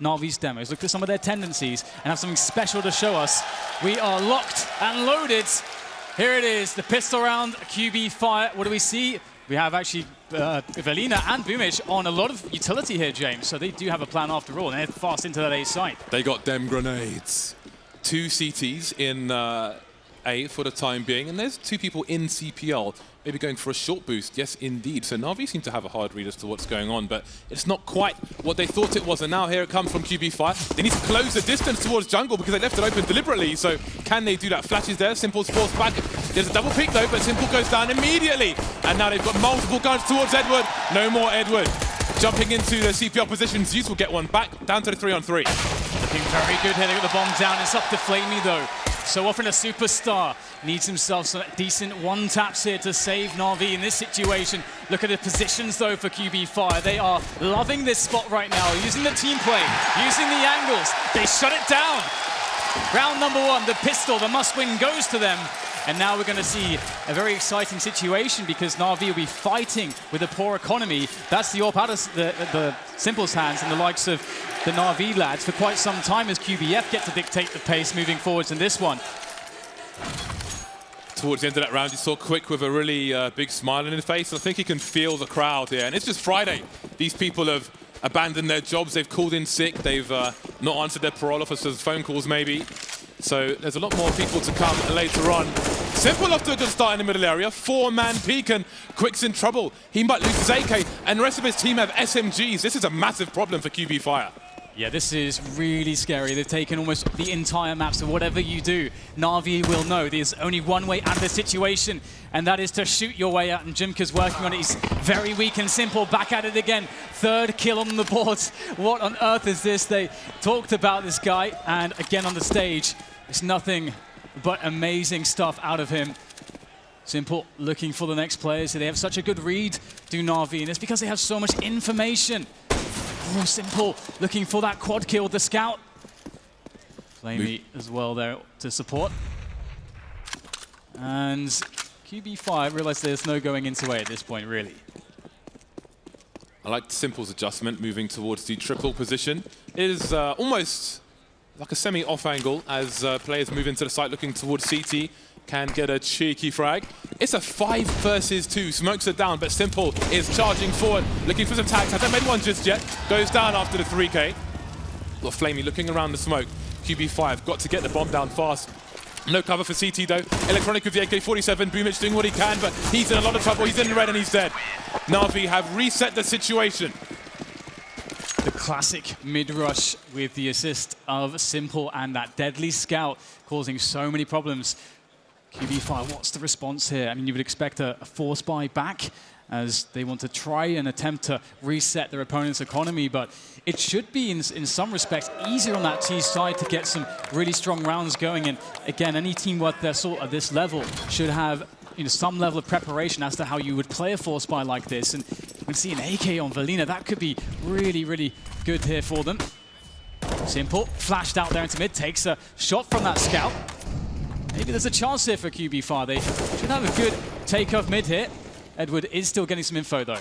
NaVi's demos, looked at some of their tendencies, and have something special to show us. We are locked and loaded. Here it is, the pistol round, QB Fire. What do we see? We have actually Velina and Boomich on a lot of utility here, James. So they do have a plan after all, and they're fast into that A site. They got them grenades. 2 CTs in A for the time being, and there's 2 people in CPL, maybe going for a short boost. Yes, indeed. So NaVi seem to have a hard read as to what's going on, but it's not quite what they thought it was. And now here it comes from QB Fire. They need to close the distance towards jungle because they left it open deliberately. So can they do that? Flashes there. Simple's forced back. There's a double peek though, but Simple goes down immediately. And now they've got multiple guns towards Edward. No more Edward. Jumping into the CPL position. Zeus will get one back. Down to the 3-on-3. Looking very good here. They got the bomb down. It's up to Flamey though. So often a superstar needs himself some decent one-taps here to save NaVi in this situation. Look at the positions, though, for QB Fire. They are loving this spot right now, using the team play, using the angles. They shut it down. Round number 1, the pistol, the must-win goes to them. And now we're going to see a very exciting situation because NaVi will be fighting with a poor economy. That's the AWP out of the Simple's hands and the likes of the NaVi lads for quite some time as QBF get to dictate the pace moving forwards in this one. Towards the end of that round, you saw Quick with a really big smile on his face. I think he can feel the crowd here. And it's just Friday. These people have abandoned their jobs. They've called in sick. They've not answered their parole officers' phone calls, maybe. So there's a lot more people to come later on. Simple off to a good start in the middle area. 4-man peek, and Quick's in trouble. He might lose his AK, and the rest of his team have SMGs. This is a massive problem for QB Fire. Yeah, this is really scary. They've taken almost the entire map, so whatever you do, NaVi will know there's only one way out of the situation, and that is to shoot your way out, and Jimka's working on it. He's very weak and Simple, back at it again. 3rd kill on the board. What on earth is this? They talked about this guy, and again on the stage, it's nothing but amazing stuff out of him. Simple looking for the next players. They have such a good read, do NaVi, and it's because they have so much information. Oh, Simple looking for that quad kill, the scout. Flamey as well there to support. And QB5 realized there's no going into A at this point, really. I like Simple's adjustment, moving towards the triple position. It is almost like a semi-off angle as players move into the site looking towards CT. Can get a cheeky frag. It's a 5 versus 2. Smokes are down, but Simple is charging forward, looking for some tags. Hasn't made one just yet. Goes down after the 3K. Well, Flamey looking around the smoke. QB5 got to get the bomb down fast. No cover for CT though. Electronic with the AK-47. Boomich doing what he can, but he's in a lot of trouble. He's in the red and he's dead. NaVi have reset the situation. The classic mid-rush with the assist of Simple and that deadly scout causing so many problems. QB5, what's the response here? I mean, you would expect a force buy back as they want to try and attempt to reset their opponent's economy, but it should be, in some respects, easier on that T side to get some really strong rounds going. And again, any team worth their salt at this level should have some level of preparation as to how you would play a force buy like this. And we see an AK on Velina. That could be really, really good here for them. Simple, flashed out there into mid, takes a shot from that scout. Maybe there's a chance here for QB5. They should have a good take-off mid here. Edward is still getting some info, though.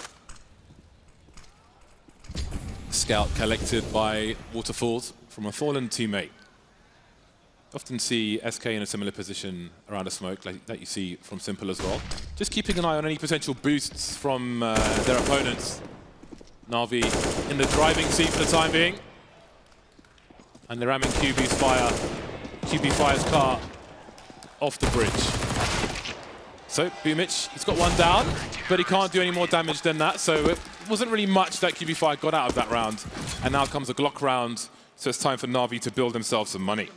Scout collected by Waterfalls from a fallen teammate. Often see SK in a similar position around a smoke like that you see from Simple as well. Just keeping an eye on any potential boosts from their opponents. NaVi in the driving seat for the time being. And they're ramming QB's fire. QB Fire's car off the bridge. So Boomich, he's got one down, but he can't do any more damage than that. So it wasn't really much that QB Fire got out of that round. And now comes a Glock round. So it's time for NaVi to build themselves some money.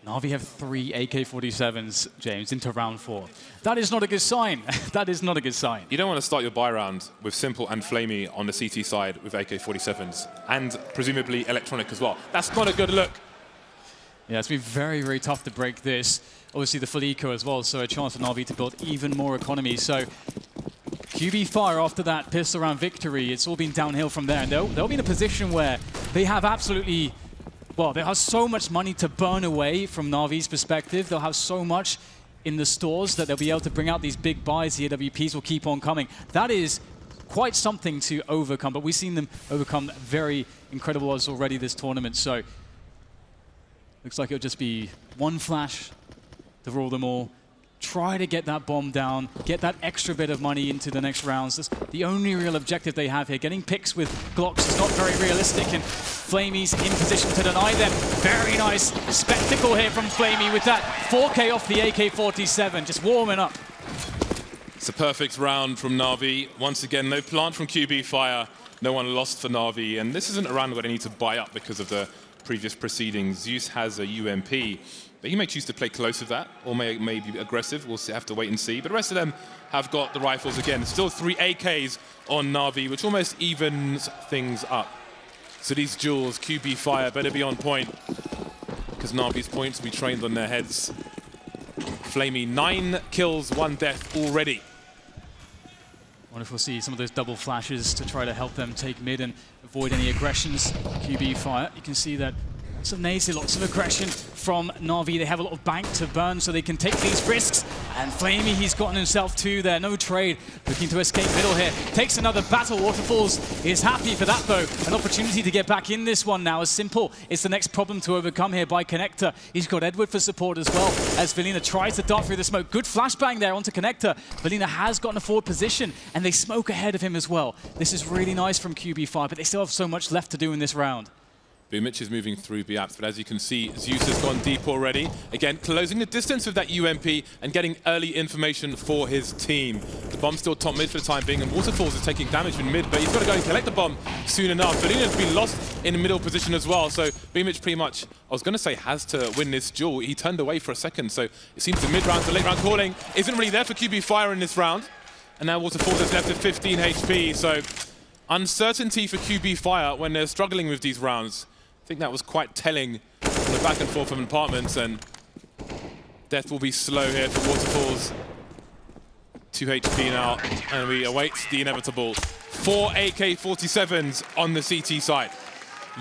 NaVi have 3 AK-47s, James, into round 4. That is not a good sign. That is not a good sign. You don't want to start your buy round with Simple and Flamey on the CT side with AK-47s, and presumably Electronic as well. That's not a good look. Yeah, it's been very, very tough to break this. Obviously the full eco as well, so a chance for NaVi to build even more economy. So QB Fire after that pistol round victory, it's all been downhill from there. And they'll be in a position where they have absolutely, well, they have so much money to burn away from NaVi's perspective. They'll have so much in the stores that they'll be able to bring out these big buys. The AWPs will keep on coming. That is quite something to overcome, but we've seen them overcome very incredible odds already this tournament. So looks like it'll just be one flash to rule them all. Try to get that bomb down, get that extra bit of money into the next rounds. That's the only real objective they have here. Getting picks with Glocks is not very realistic, and Flamey's in position to deny them. Very nice spectacle here from Flamey with that 4K off the AK-47, just warming up. It's a perfect round from NaVi. Once again, no plant from QB Fire. No one lost for NaVi, and this isn't a round where they need to buy up because of the previous proceedings. Zeus has a UMP, but he may choose to play close with that, or may be aggressive. We'll have to wait and see. But the rest of them have got the rifles again. Still 3 AKs on NaVi, which almost evens things up. So these duels, QB Fire better be on point, because NaVi's points will be trained on their heads. Flamey, 9 kills, 1 death already. I wonder if we'll see some of those double flashes to try to help them take mid and avoid any aggressions. QB Fire, you can see that some nades, lots of aggression from NaVi. They have a lot of bank to burn, so they can take these risks. And Flamey, he's gotten himself 2 there. No trade, looking to escape middle here. Takes another battle. Waterfalls is happy for that, though. An opportunity to get back in this one now. As Simple is the next problem to overcome here by Connector. He's got Edward for support as well, as Velina tries to dart through the smoke. Good flashbang there onto Connector. Velina has gotten a forward position, and they smoke ahead of him as well. This is really nice from QB5, but they still have so much left to do in this round. Mitch is moving through B-Apps, but as you can see, Zeus has gone deep already. Again, closing the distance with that UMP and getting early information for his team. The bomb's still top mid for the time being, and Waterfalls is taking damage in mid, but he's got to go and collect the bomb soon enough. Velina's been lost in the middle position as well, so B-Mitch pretty much, I was going to say, has to win this duel. He turned away for a second, so it seems the mid-round, the late-round calling isn't really there for QB Fire in this round. And now Waterfalls is left at 15 HP, so uncertainty for QB Fire when they're struggling with these rounds. I think that was quite telling on the back and forth from Apartments, and death will be slow here for Waterfalls. 2 HP now, and we await the inevitable. 4 AK-47s on the CT side.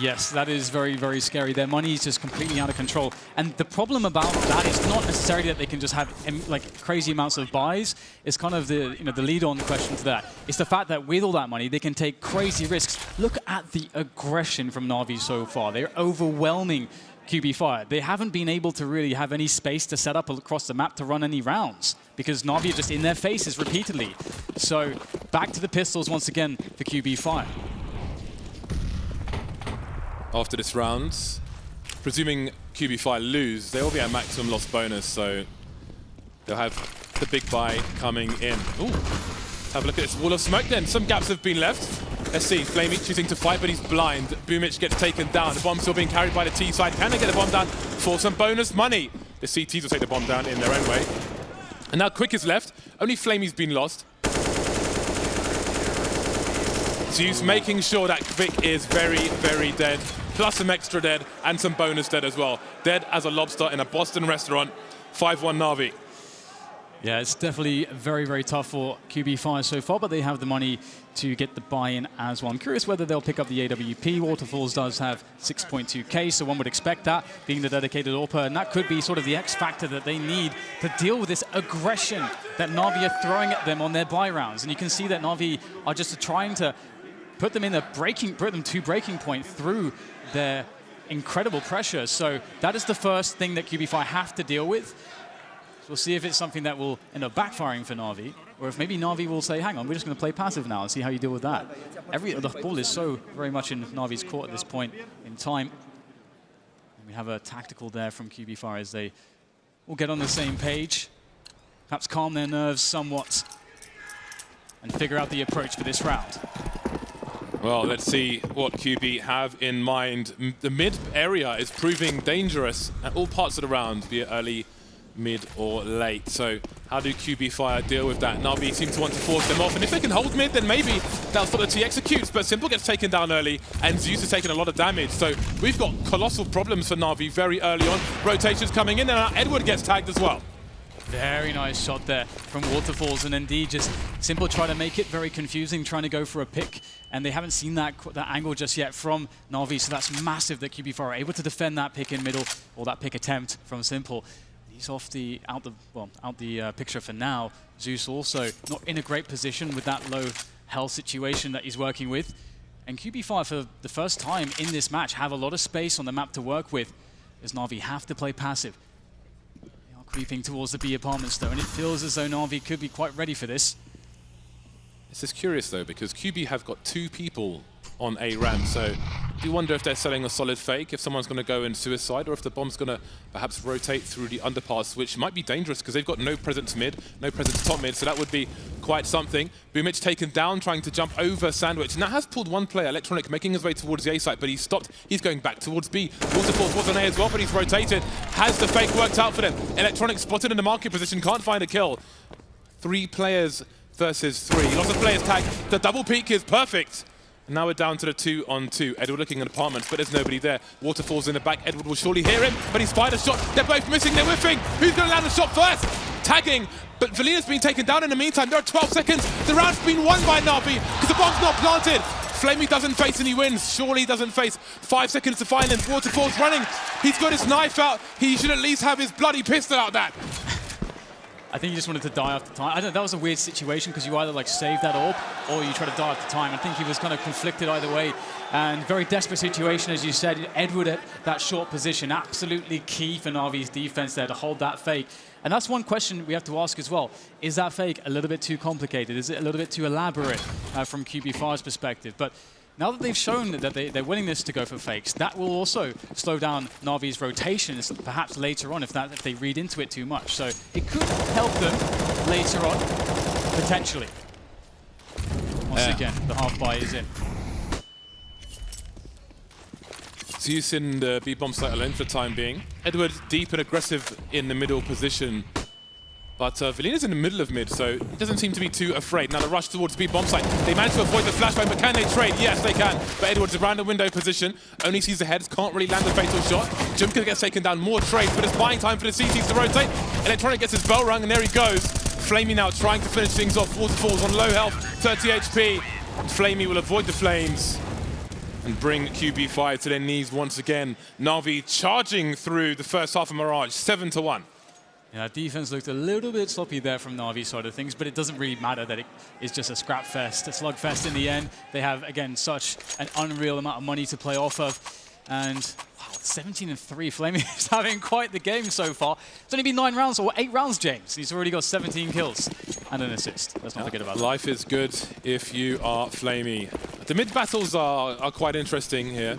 Yes, that is very, very scary. Their money is just completely out of control. And the problem about that is not necessarily that they can just have like crazy amounts of buys. It's kind of the the lead-on question to that. It's the fact that with all that money, they can take crazy risks. Look at the aggression from NaVi so far. They're overwhelming QB Fire. They haven't been able to really have any space to set up across the map to run any rounds because NaVi are just in their faces repeatedly. So back to the pistols once again for QB Fire. After this round, presuming QB Fire lose, they will be at maximum loss bonus, so they'll have the big buy coming in. Ooh, let's have a look at this wall of smoke then. Some gaps have been left. Let's see, Flamey choosing to fight, but he's blind. Boomich gets taken down. The bomb's still being carried by the T side. Can they get the bomb down for some bonus money? The CTs will take the bomb down in their own way. And now Quick is left. Only Flamey's been lost. Zeus making sure that Quick is very, very dead. Plus some extra dead and some bonus dead as well. Dead as a lobster in a Boston restaurant. 5-1 NaVi. Yeah, it's definitely very, very tough for QB Fire so far, but they have the money to get the buy-in as well. I'm curious whether they'll pick up the AWP. Waterfalls does have 6.2k, so one would expect that, being the dedicated AWPer, and that could be sort of the X factor that they need to deal with this aggression that NaVi are throwing at them on their buy rounds. And you can see that NaVi are just trying to put them to breaking point through their incredible pressure. So that is the first thing that QB Fire have to deal with. So we'll see if it's something that will end up backfiring for NaVi, or if maybe NaVi will say, hang on, we're just going to play passive now and see how you deal with that. The ball is so very much in NaVi's court at this point in time. And we have a tactical there from QB Fire as they will get on the same page, perhaps calm their nerves somewhat, and figure out the approach for this round. Well, let's see what QB have in mind. The mid area is proving dangerous at all parts of the round, be it early, mid, or late. So how do QB Fire deal with that? NaVi seems to want to force them off, and if they can hold mid, then maybe that'll stop the T executes, but Simple gets taken down early, and Zeus is taking a lot of damage. So we've got colossal problems for NaVi very early on. Rotations coming in, and now Edward gets tagged as well. Very nice shot there from Waterfalls, and indeed just Simple trying to make it very confusing, trying to go for a pick, and they haven't seen that angle just yet from NaVi, so that's massive that QB Fire are able to defend that pick in middle, or that pick attempt from Simple. He's off out the picture for now. Zeus also not in a great position with that low hell situation that he's working with. And QB5, for the first time in this match, have a lot of space on the map to work with, as NaVi have to play passive. They are creeping towards the B apartments, though, and it feels as though NaVi could be quite ready for this. This is curious, though, because QB have got 2 people on A ramp, so I do wonder if they're selling a solid fake, if someone's going to go in suicide, or if the bomb's going to perhaps rotate through the underpass, which might be dangerous because they've got no presence mid, no presence top mid, so that would be quite something. Boomich taken down, trying to jump over Sandwich. Now has pulled one player, Electronic, making his way towards the A site, but he's stopped. He's going back towards B. Waterfalls was on A as well, but he's rotated. Has the fake worked out for them? Electronic spotted in the market position, can't find a kill. 3 players versus 3. Lots of players tag. The double peek is perfect. And now we're down to the 2-on-2. Edward looking at apartments, but there's nobody there. Waterfalls in the back. Edward will surely hear him, but he's fired a shot. They're both missing. They're whiffing. Who's going to land the shot first? Tagging, but Valina's been taken down in the meantime. There are 12 seconds. The round's been won by NaVi because the bomb's not planted. Flamey doesn't face and he wins. Surely doesn't face. 5 seconds to find him. Waterfalls running. He's got his knife out. He should at least have his bloody pistol out there. I think he just wanted to die after time. I don't know, that was a weird situation because you either like save that orb or you try to die after time. I think he was kind of conflicted either way. And very desperate situation, as you said. Edward at that short position, absolutely key for NaVi's defense there to hold that fake. And that's one question we have to ask as well. Is that fake a little bit too complicated? Is it a little bit too elaborate from QB5's perspective? But now that they've shown that their willingness to go for fakes, that will also slow down NaVi's rotations, perhaps later on if they read into it too much. So it could help them later on, potentially. Once again, the half buy is in. Zeus in the B-bomb site alone for the time being. Edward deep and aggressive in the middle position. But Valina's in the middle of mid, so he doesn't seem to be too afraid. Now the rush towards B-bomb site. They managed to avoid the flashbang, but can they trade? Yes, they can. But Edward's around the window position. Only sees the heads, can't really land the fatal shot. Jumka gets taken down, more trades, but it's buying time for the CTs to rotate. Electronic gets his bell rung, and there he goes. Flamey now trying to finish things off. Waterfalls on low health, 30 HP. Flamey will avoid the flames and bring QB5 to their knees once again. NaVi charging through the first half of Mirage, 7-1. Yeah, defense looked a little bit sloppy there from NaVi's side of things, but it doesn't really matter that it is just a scrap fest, a slugfest in the end. They have, again, such an unreal amount of money to play off of. And wow, 17-3, Flamey is having quite the game so far. It's only been 9 rounds, or 8 rounds, James. He's already got 17 kills and an assist. Let's not forget about that. Life is good if you are Flamey. The mid battles are quite interesting here.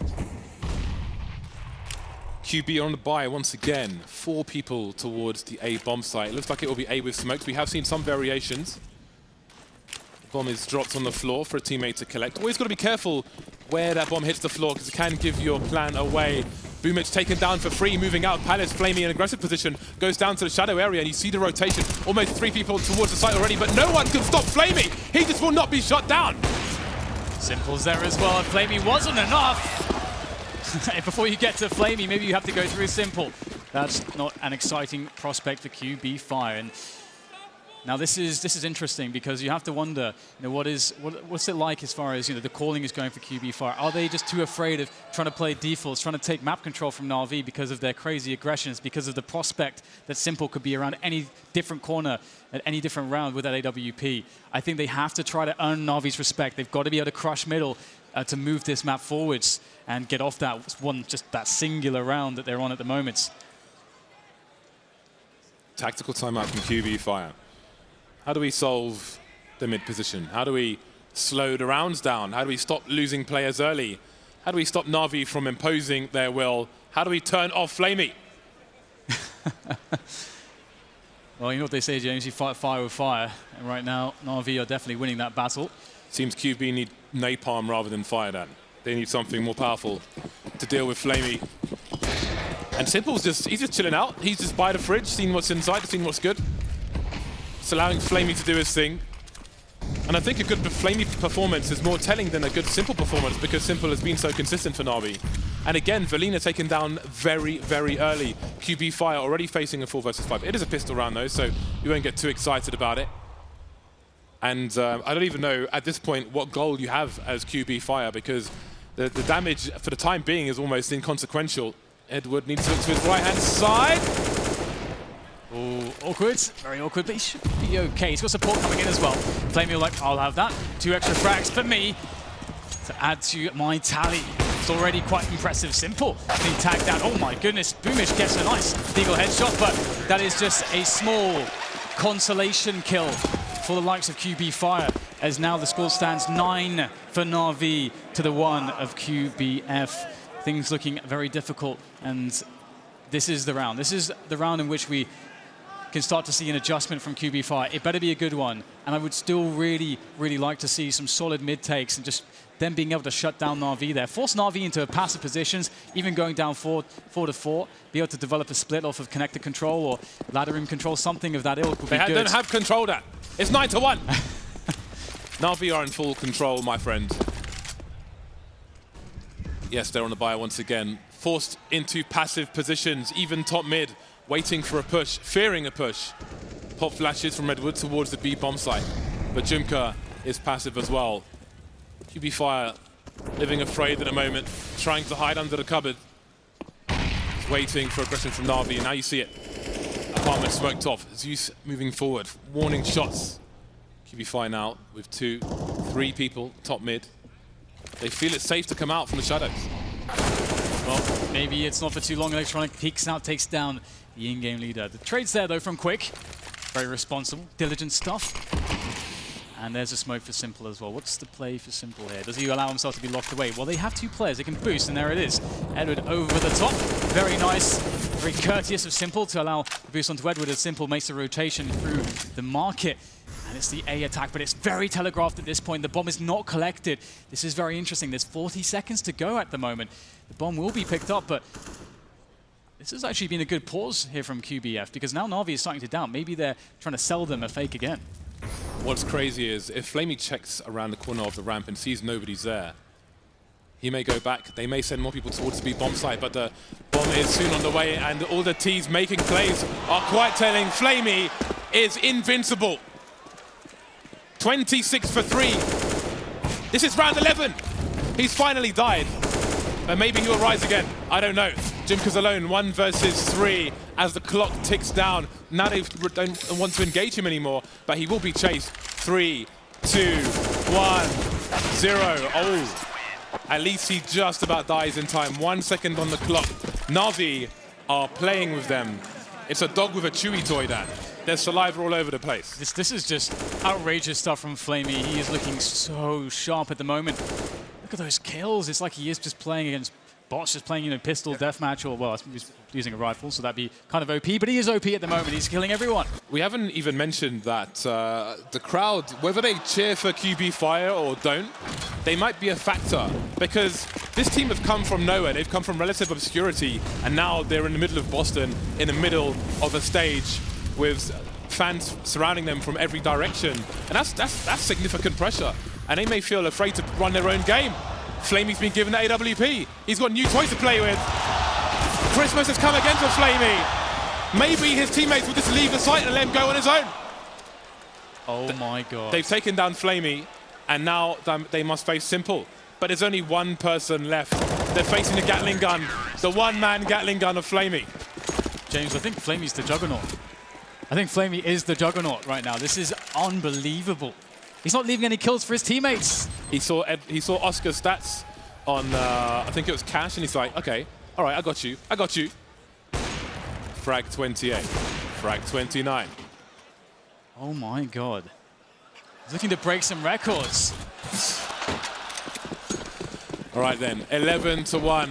QB on the buy once again. 4 people towards the A bomb site. It looks like it will be A with smokes. We have seen some variations. The bomb is dropped on the floor for a teammate to collect. Always got to be careful where that bomb hits the floor because it can give your plan away. Boomich taken down for free, moving out. Palace, Flamey in aggressive position, goes down to the shadow area and you see the rotation. Almost 3 people towards the site already, but no one can stop Flamey. He just will not be shot down. Simple's there as well, and Flamey wasn't enough. Before you get to Flamey, maybe you have to go through Simple. That's not an exciting prospect for QB5. And now this is interesting because you have to wonder, what's it like as far as the calling is going for QB5? Are they just too afraid of trying to play defaults, trying to take map control from NaVi because of their crazy aggressions, because of the prospect that Simple could be around any different corner at any different round with that AWP? I think they have to try to earn NaVi's respect. They've got to be able to crush middle to move this map forwards and get off that that singular round that they're on at the moment. Tactical timeout from QB Fire. How do we solve the mid position? How do we slow the rounds down? How do we stop losing players early? How do we stop NaVi from imposing their will? How do we turn off Flamey? Well, you know what they say, James, you fight fire with fire. And right now, NaVi are definitely winning that battle. Seems QB need napalm rather than fire dan. They need something more powerful to deal with Flamey. And Simple's he's just chilling out. He's just by the fridge, seeing what's inside, seeing what's good. It's allowing Flamey to do his thing. And I think a good Flamey performance is more telling than a good Simple performance because Simple has been so consistent for NaVi. And again, Valina taken down very, very early. QB Fire already facing a 4 versus 5. It is a pistol round though, so you won't get too excited about it. And I don't even know at this point what goal you have as QB Fire because the damage for the time being is almost inconsequential. Edward needs to look to his right-hand side. Awkward, very awkward, but he should be okay. He's got support coming in as well. Flamey like, I'll have that. 2 extra frags for me to add to my tally. It's already quite impressive. Simple being tagged down. Oh my goodness, Boomish gets a nice legal headshot, but that is just a small consolation kill for the likes of QB Fire, as now the score stands 9 for NaVi to the 1 of QBF. Things looking very difficult, and this is the round. This is the round in which we can start to see an adjustment from QB Fire. It better be a good one, and I would still really, really like to see some solid mid-takes and just them being able to shut down NaVi there. Force NaVi into passive positions, even going down 4-4, be able to develop a split off of connector control or ladder room control, something of that ilk would be good. They don't have control that. It's 9-1. NaVi are in full control, my friend. Yes, they're on the buy once again. Forced into passive positions, even top mid, waiting for a push, fearing a push. Pop flashes from Redwood towards the B bomb site. But Jumka is passive as well. QB Fire living afraid at the moment, trying to hide under the cupboard. He's waiting for aggression from NaVi, and now you see it. Apartment smoked off. Zeus moving forward, warning shots. QB Fire now with 2, 3 people, top mid. They feel it's safe to come out from the shadows. Well, maybe it's not for too long. Electronic peeks out, takes down the in-game leader. The trade's there, though, from Quick. Very responsible, diligent stuff. And there's a smoke for Simple as well. What's the play for Simple here? Does he allow himself to be locked away? Well, they have 2 players. They can boost, and there it is. Edward over the top. Very nice, very courteous of Simple to allow the boost onto Edward as Simple makes a rotation through the market. And it's the A attack, but it's very telegraphed at this point. The bomb is not collected. This is very interesting. There's 40 seconds to go at the moment. The bomb will be picked up, but this has actually been a good pause here from QBF, because now NaVi is starting to doubt. Maybe they're trying to sell them a fake again. What's crazy is if Flamey checks around the corner of the ramp and sees nobody's there, he may go back. They may send more people towards the B bomb site, but the bomb is soon on the way, and all the T's making plays are quite telling. Flamey is invincible. 26 for 3. This is round 11. He's finally died. But maybe he will rise again. I don't know. Jimka's alone, 1 versus 3 as the clock ticks down. Now they don't want to engage him anymore, but he will be chased. 3, 2, 1, 0. Oh, at least he just about dies in time. 1 second on the clock. NaVi are playing with them. It's a dog with a chewy toy, Dan. There's saliva all over the place. This is just outrageous stuff from Flamey. He is looking so sharp at the moment. Look at those kills. It's like he is just playing against bots, just playing, pistol deathmatch, or, well, he's using a rifle, so that'd be kind of OP, but he is OP at the moment. He's killing everyone. We haven't even mentioned that the crowd, whether they cheer for QB Fire or don't, they might be a factor, because this team have come from nowhere. They've come from relative obscurity, and now they're in the middle of Boston, in the middle of a stage with fans surrounding them from every direction. And that's significant pressure. And they may feel afraid to run their own game. Flamey's been given the AWP. He's got new toys to play with. Christmas has come again for Flamey. Maybe his teammates will just leave the site and let him go on his own. Oh my God. They've taken down Flamey, and now they must face Simple. But there's only one person left. They're facing the Gatling gun, the one-man Gatling gun of Flamey. James, I think Flamey's the juggernaut. I think Flamey is the juggernaut right now. This is unbelievable. He's not leaving any kills for his teammates. He saw Oscar's stats on, I think it was Cash, and he's like, okay, all right, I got you. Frag 28, frag 29. Oh my God. He's looking to break some records. All right then, 11-1.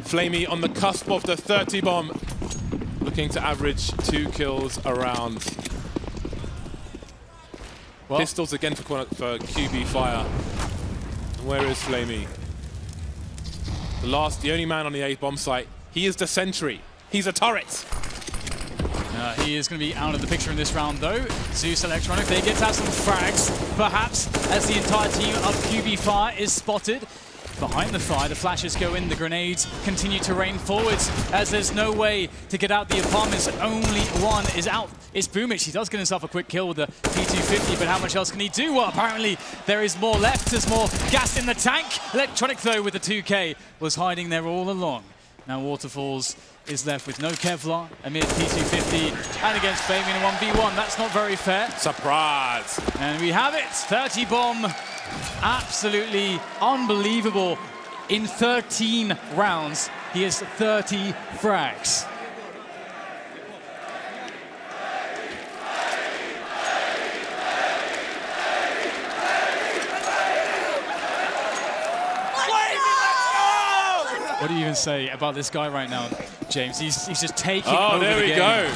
Flamey on the cusp of the 30 bomb. Looking to average 2 kills a round. Well, pistols again for QB Fire. Where is Flamey? The only man on the A bomb site. He is the sentry. He's a turret. He is going to be out of the picture in this round, though. Zeus Electronic, they get to have some frags, perhaps, as the entire team of QB Fire is spotted. Behind the fire, the flashes go in, the grenades continue to rain forwards as there's no way to get out the apartments. Only one is out. It's Boomish. He does get himself a quick kill with the P250, but how much else can he do? Well, apparently there is more left. There's more gas in the tank. Electronic, though, with the 2K, was hiding there all along. Now Waterfalls is left with no Kevlar, amid P250, and against Flamey in a 1v1. That's not very fair. Surprise! And we have it, 30 bomb. Absolutely unbelievable. In 13 rounds, he has 30 frags. What do you even say about this guy right now, James? He's just taking over there the we game. go.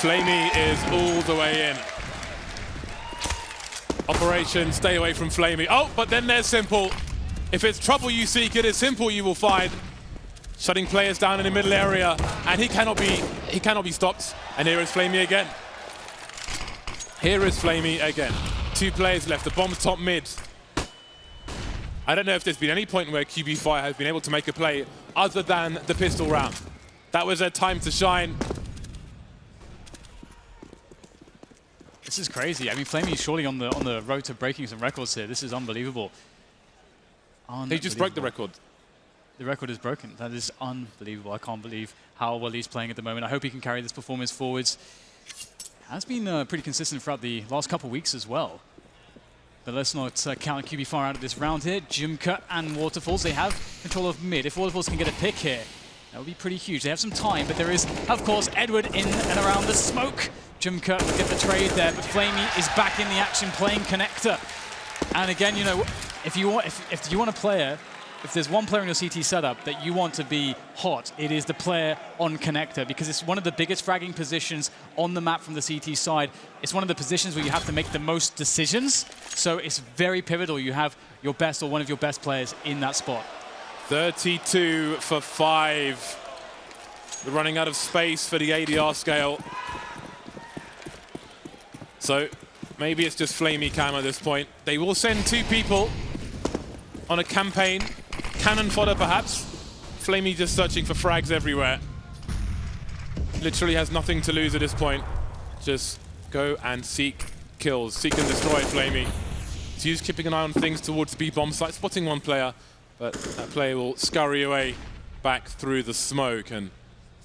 Flamey is all the way in. Operation stay away from Flamey. Oh, but then there's Simple. If it's trouble you seek, it is Simple you will find. Shutting players down in the middle area, and he cannot be stopped. And here is Flamey again. Here is Flamey again. 2 players left. The bomb's top mid. I don't know if there's been any point where QB Fire has been able to make a play other than the pistol round. That was their time to shine. This is crazy. I mean, Flamey is surely on the road to breaking some records here. This is unbelievable. He just broke the record. The record is broken. That is unbelievable. I can't believe how well he's playing at the moment. I hope he can carry this performance forwards. Has been pretty consistent throughout the last couple of weeks as well. But let's not count QB Fire out of this round here. Jimka and Waterfalls, they have control of mid. If Waterfalls can get a pick here, that would be pretty huge. They have some time, but there is, of course, Edward in and around the smoke. Jimka will get the trade there, but Flamey is back in the action playing connector. And again, you know, if you want a player, if there's one player in your CT setup that you want to be hot, it is the player on connector, because it's one of the biggest fragging positions on the map from the CT side. It's one of the positions where you have to make the most decisions. So it's very pivotal. You have your best or one of your best players in that spot. 32 for 5. We're running out of space for the ADR scale. So maybe it's just Flamey Cam at this point. They will send 2 people on a campaign. Cannon fodder, perhaps. Flamey just searching for frags everywhere. Literally has nothing to lose at this point. Just go and seek kills. Seek and destroy Flamey. He's keeping an eye on things towards B bomb site, spotting one player, but that player will scurry away back through the smoke, and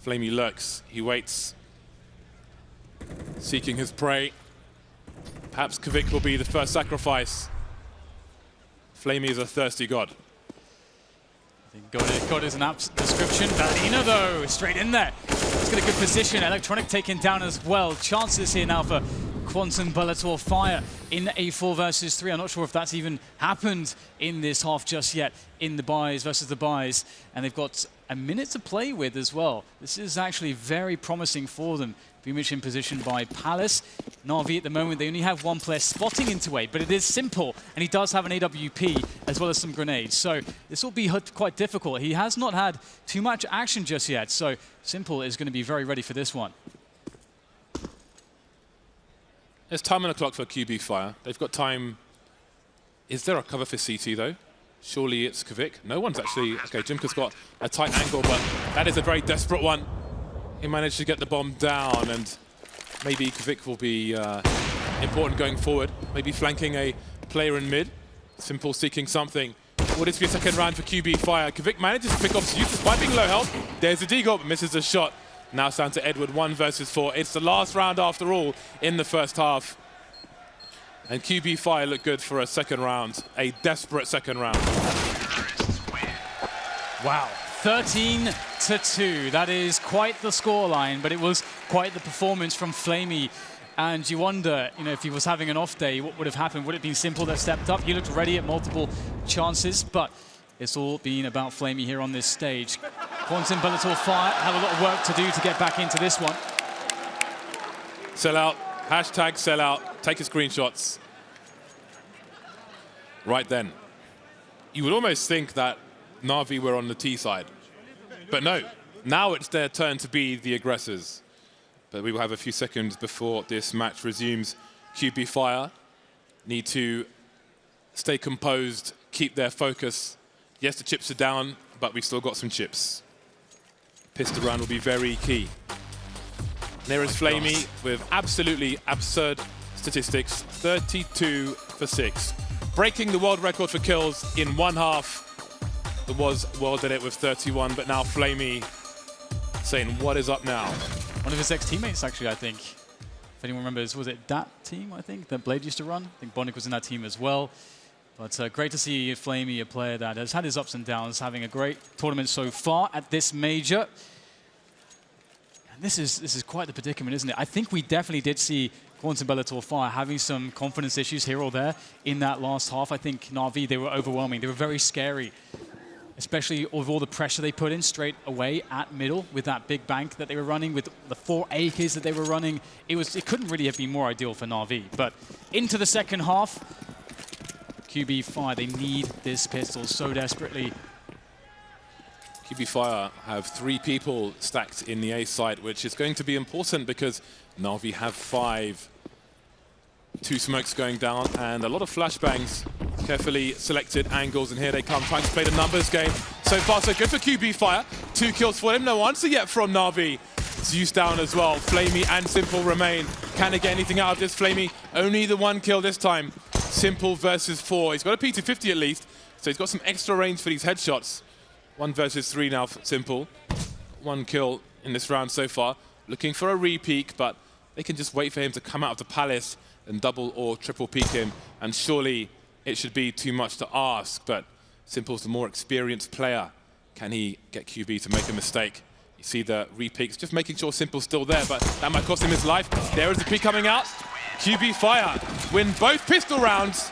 Flamey lurks. He waits, seeking his prey. Perhaps Kvik will be the first sacrifice. Flamey is a thirsty god. God is an apt description. Valina, though, straight in there. He's got a good position. Electronic taken down as well. Chances here now for Quantum Bellator Fire in a 4 versus 3. I'm not sure if that's even happened in this half just yet in the buys versus the buys. And they've got a minute to play with as well. This is actually very promising for them. Beamish in position by Palace. NaVi at the moment, they only have 1 player spotting into 8, but it is Simple, and he does have an AWP as well as some grenades. So this will be quite difficult. He has not had too much action just yet, so Simple is going to be very ready for this one. There's time on the clock for QB Fire. They've got time. Is there a cover for CT, though? Surely it's Kvik. No one's actually... Okay, Jimka's got a tight angle, but that is a very desperate one. He managed to get the bomb down, and maybe Kvik will be important going forward. Maybe flanking a player in mid. Simple seeking something. Will this be a second round for QB Fire? Kvik manages to pick off Zeus despite being low health. There's a deagle, but misses a shot. Now it's down to Edward, 1 versus 4. It's the last round after all in the first half. And QB Fire look good for a second round, a desperate second round. Wow, 13-2. That is quite the scoreline, but it was quite the performance from Flamey. And you wonder, you know, if he was having an off day, what would have happened? Would it have been Simple that stepped up? He looked ready at multiple chances, but it's all been about Flamey here on this stage. Quantum Bellator Fire have a lot of work to do to get back into this one. Sell out. Hashtag sell out. Take your screenshots. Right then. You would almost think that NaVi were on the T side. But no. Now it's their turn to be the aggressors. But we will have a few seconds before this match resumes. QB Fire need to stay composed, keep their focus. Yes, the chips are down, but we've still got some chips. Pistol round will be very key. There is Flamey with absolutely absurd statistics, 32 for 6. Breaking the world record for kills in 1 half. The World did it with 31, but now Flamey saying, what is up now? One of his ex-teammates, actually, I think. If anyone remembers, was it that team, I think, that Blade used to run? I think Bonic was in that team as well. But great to see Flamey, a player that has had his ups and downs, having a great tournament so far at this major. And this is quite the predicament, isn't it? I think we definitely did see Quantum Bellator Fire having some confidence issues here or there in that last half. I think NaVi, they were overwhelming. They were very scary, especially with all the pressure they put in straight away at middle with that big bank that they were running, with the 4 AKs that they were running. It couldn't really have been more ideal for NaVi. But into the second half, QB Fire, they need this pistol so desperately. QB Fire have 3 people stacked in the A site, which is going to be important because NaVi have 5. 2 smokes going down and a lot of flashbangs, carefully selected angles, and here they come trying to play the numbers game. So far so good for QB Fire. 2 kills for him, no answer yet from NaVi. Zeus down as well. Flamey and Simple remain. Can they get anything out of this? Flamey only the 1 kill this time. Simple versus 4. He's got a P250 at least, so he's got some extra range for these headshots. 1 versus 3 now for Simple. 1 kill in this round so far. Looking for a re-peek, but they can just wait for him to come out of the palace and double or triple peek him, and surely it should be too much to ask, but Simple's the more experienced player. Can he get QB to make a mistake? You see the re-peeks, just making sure Simple's still there, but that might cost him his life. There is the peek coming out. QB Fire win both pistol rounds,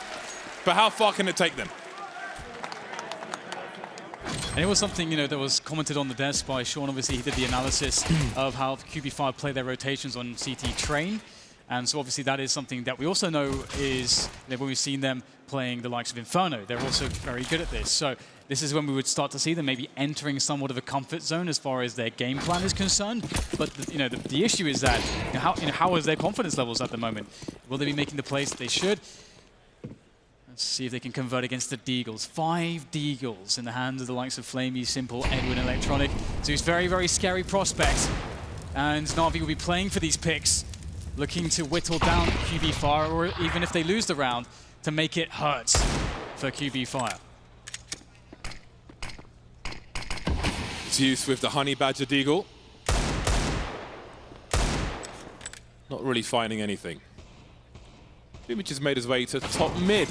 but how far can it take them? And it was something, you know, that was commented on the desk by Sean. Obviously, he did the analysis of how QB Fire play their rotations on CT train. And so obviously that is something that we also know is, when we've seen them playing the likes of Inferno, they're also very good at this. So this is when we would start to see them maybe entering somewhat of a comfort zone as far as their game plan is concerned. But the issue is that, how is their confidence levels at the moment? Will they be making the plays that they should? Let's see if they can convert against the Deagles. 5 Deagles in the hands of the likes of Flamey, Simple, Edwin, Electronic. So it's very, very scary prospects. And NaVi will be playing for these picks, looking to whittle down QB Fire, or even if they lose the round, to make it hurt for QB Fire. Zeus with the Honey Badger Deagle. Not really finding anything. Boomich has made his way to top mid.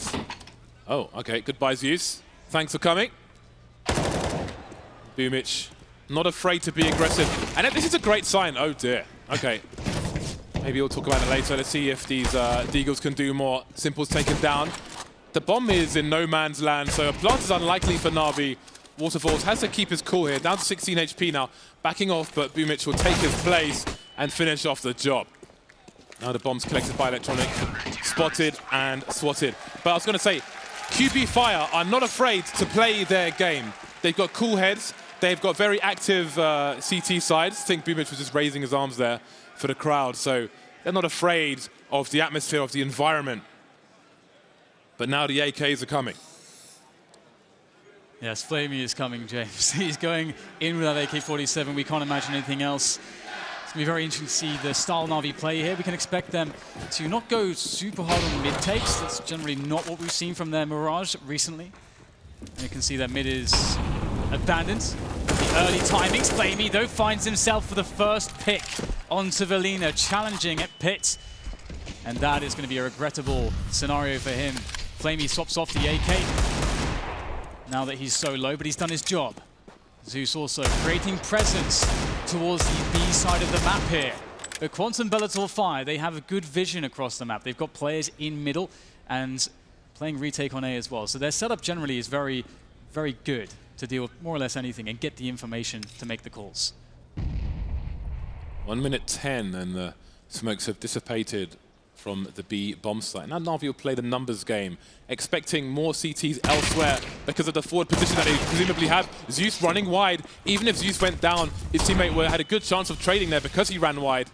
Oh, okay, goodbye Zeus. Thanks for coming. Boomich, not afraid to be aggressive. And this is a great sign. Oh dear, okay. Maybe we'll talk about it later. Let's see if these Deagles can do more. Simple's taken down. The bomb is in no man's land, so a plant is unlikely for NaVi. Waterfalls has to keep his cool here. Down to 16 HP now. Backing off, but Boomich will take his place and finish off the job. Now the bomb's collected by Electronic. Spotted and swatted. But I was going to say, QB Fire are not afraid to play their game. They've got cool heads. They've got very active CT sides. I think Boomich was just raising his arms there for the crowd, so they're not afraid of the atmosphere, of the environment. But now the AKs are coming. Yes, Flamey is coming, James. He's going in with that AK-47. We can't imagine anything else. It's going to be very interesting to see the style NaVi play here. We can expect them to not go super hard on mid takes. That's generally not what we've seen from their Mirage recently. And you can see that mid is abandoned. The early timings. Flamey, though, finds himself for the first pick onto Velina, challenging at pit. And that is going to be a regrettable scenario for him. Flamey swaps off the AK now that he's so low, but he's done his job. Zeus also creating presence towards the B side of the map here. But Quantum Bellator Fire, they have a good vision across the map. They've got players in middle and playing retake on A as well. So their setup generally is very, very good to deal with more or less anything and get the information to make the calls. 1 minute 10 and the smokes have dissipated from the B bomb site. Now NaVi will play the numbers game, expecting more CTs elsewhere because of the forward position that they presumably have. Zeus running wide. Even if Zeus went down, his teammate had a good chance of trading there because he ran wide.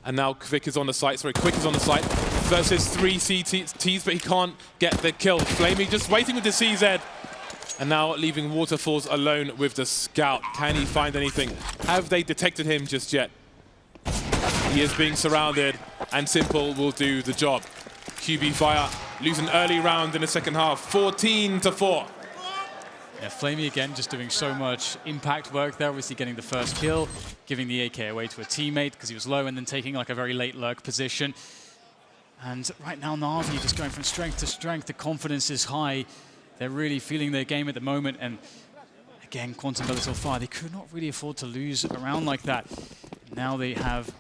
And now Quick is on the site, Quick is on the site versus 3 CTs, but he can't get the kill. Flamey just waiting with the CZ. And now leaving Waterfalls alone with the scout. Can he find anything? Have they detected him just yet? He is being surrounded, and Simple will do the job. QB Fire lose an early round in the second half, 14-4. Yeah, Flamey again just doing so much impact work there, obviously getting the first kill, giving the AK away to a teammate because he was low, and then taking like a very late lurk position. And right now NaVi just going from strength to strength. The confidence is high. They're really feeling their game at the moment. And again, Quantum Bellator Fire, they could not really afford to lose around like that. Now they have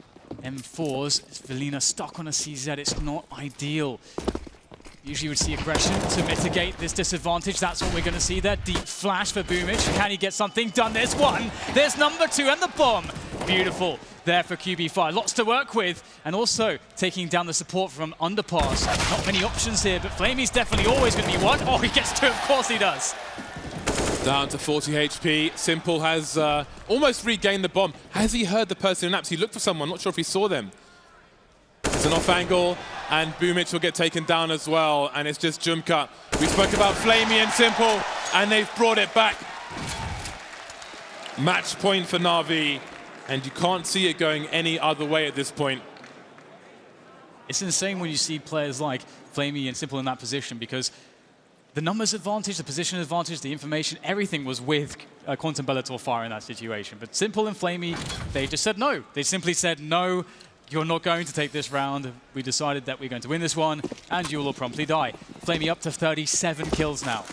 M4s. Velina stuck on a CZ. It's not ideal. Usually you would see aggression to mitigate this disadvantage. That's what we're going to see there. Deep flash for Boomich. Can he get something done? There's one. There's number two and the bomb. Beautiful there for QB5. Lots to work with. And also taking down the support from Underpass. Not many options here, but Flamey's definitely always going to be one. Oh, he gets two. Of course he does. Down to 40 HP. Simple has almost regained the bomb. Has he heard the person in apps? He looked for someone. Not sure if he saw them. It's an off angle, and Boomich will get taken down as well. And it's just Jumka. We spoke about Flamey and Simple, and they've brought it back. Match point for NaVi, and you can't see it going any other way at this point. It's insane when you see players like Flamey and Simple in that position, because the numbers advantage, the position advantage, the information, everything was with Quantum Bellator Fire in that situation. But Simple and Flamey, they just said no. They simply said, no, you're not going to take this round. We decided that we're going to win this one, and you will promptly die. Flamey up to 37 kills now.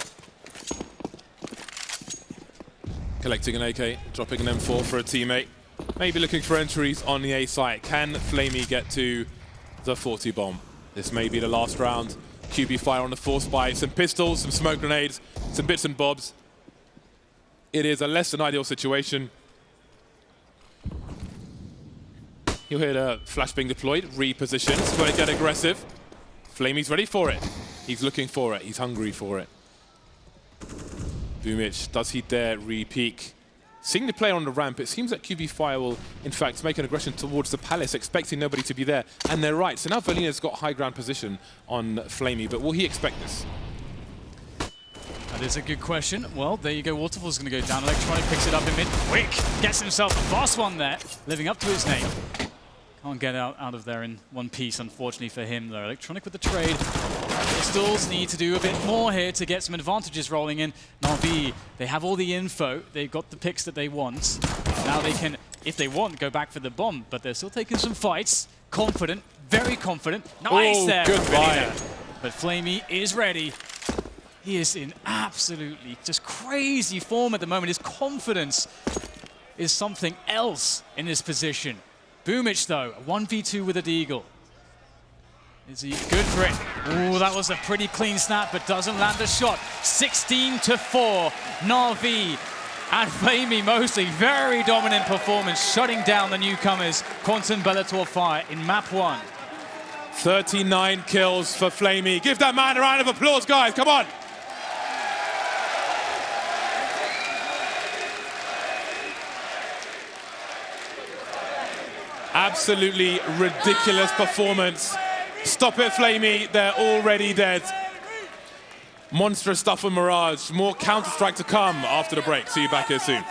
Collecting an AK, dropping an M4 for a teammate. Maybe looking for entries on the A site. Can Flamey get to the 40 bomb? This may be the last round. QB Fire on the force buy, some pistols, some smoke grenades, some bits and bobs. It is a less than ideal situation. You'll hear the flash being deployed, repositions, going to get aggressive. Flamey's ready for it. He's looking for it, he's hungry for it. Boomich, does he dare re-peek? Seeing the player on the ramp, it seems that QB Fire will, in fact, make an aggression towards the palace, expecting nobody to be there. And they're right. So now Velina's got high ground position on Flamey, but will he expect this? That is a good question. Well, there you go. Waterfall's going to go down. Electronic picks it up in mid. Quick! Gets himself a fast one there, living up to his name. Can't get out of there in one piece, unfortunately for him, though. Electronic with the trade. Pistols need to do a bit more here to get some advantages rolling in. NaVi, they have all the info. They've got the picks that they want. Now they can, if they want, go back for the bomb, but they're still taking some fights. Confident, very confident. Nice there. Goodbye. But Flamey is ready. He is in absolutely just crazy form at the moment. His confidence is something else in this position. Boomich, though, 1v2 with a deagle. Is he good for it? Ooh, that was a pretty clean snap, but doesn't land a shot. 16-4, NaVi and Flamey mostly. Very dominant performance, shutting down the newcomers, Quantum Bellator Fire in map 1. 39 kills for Flamey. Give that man a round of applause, guys. Come on. Absolutely ridiculous performance. Stop it, Flamey. They're already dead. Monstrous stuff for Mirage. More Counter-Strike to come after the break. See you back here soon.